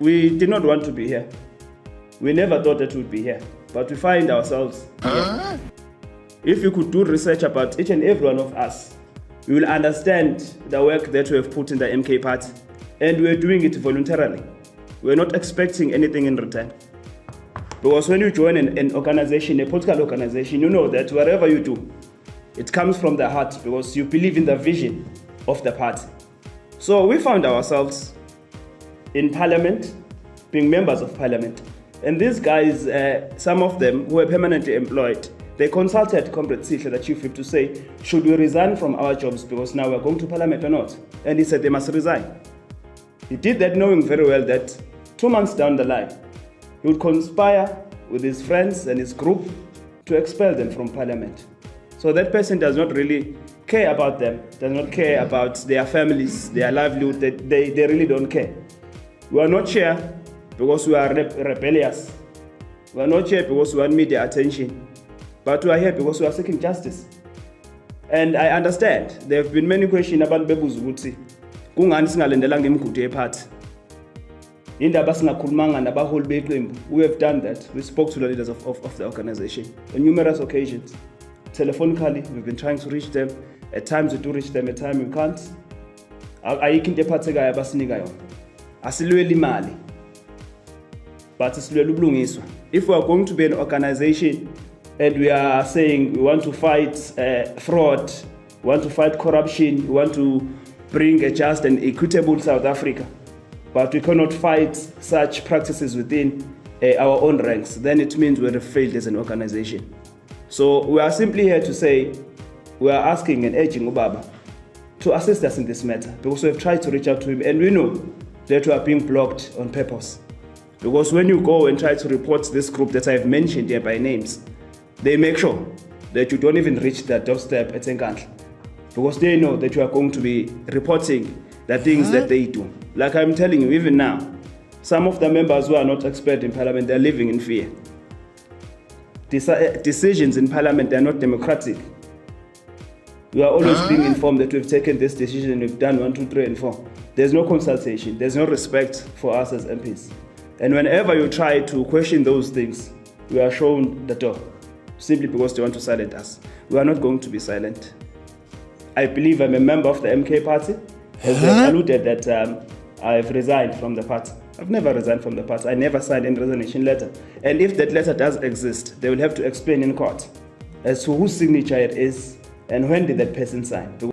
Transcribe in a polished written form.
We did not want to be here. We never thought that we'd be here, but we find ourselves here. If you could do research about each and every one of us, you will understand the work that we have put in the MK party, and we're doing it voluntarily. We're not expecting anything in return. Because when you join an organization, a political organization, you know that whatever you do, it comes from the heart because you believe in the vision of the party. So we found ourselves in parliament, being members of parliament. And these guys, some of them who were permanently employed, they consulted Comrade Sihle, the chief whip, to say, should we resign from our jobs because now we're going to parliament or not? And he said they must resign. He did that knowing very well that 2 months down the line, he would conspire with his friends and his group to expel them from parliament. So that person does not really care about them, does not care about their families, their livelihood. They really don't care. We are not here because we are rebellious. We are not here because we want media attention. But we are here because we are seeking justice. And I understand there have been many questions about bebuza ukuthi kungani singalendelanga imigudu yephathi. Indaba singakhulumanga nabaholi beqembu. We have done that. We spoke to the leaders of the organization on numerous occasions. Telephonically, we've been trying to reach them. At times we do reach them, at times we can't. Ayikho into ephathekayo abasinika yona. Asilweli imali. But asilweli ubulungiswa. If we are going to be an organization and we are saying we want to fight fraud, we want to fight corruption, we want to bring a just and equitable South Africa, but we cannot fight such practices within our own ranks, then it means we're failed as an organization. So we are simply here to say, we are asking and urging Ubaba to assist us in this matter, because we have tried to reach out to him, and we know that we are being blocked on purpose. Because when you go and try to report this group that I've mentioned here by names, they make sure that you don't even reach that doorstep at Nkandla, because they know that you are going to be reporting the things that they do. Like I'm telling you, even now, some of the members who are not expert in parliament, they're living in fear. Decisions in parliament are not democratic. We are always being informed that we've taken this decision, we've done 1, 2, 3, and 4. There's no consultation, there's no respect for us as MPs. And whenever you try to question those things, we are shown the door, simply because they want to silence us. We are not going to be silent. I believe I'm a member of the MK party. As they alluded that I've resigned from the party. I've never resigned from the party. I never signed any resignation letter. And if that letter does exist, they will have to explain in court as to whose signature it is and when did that person sign.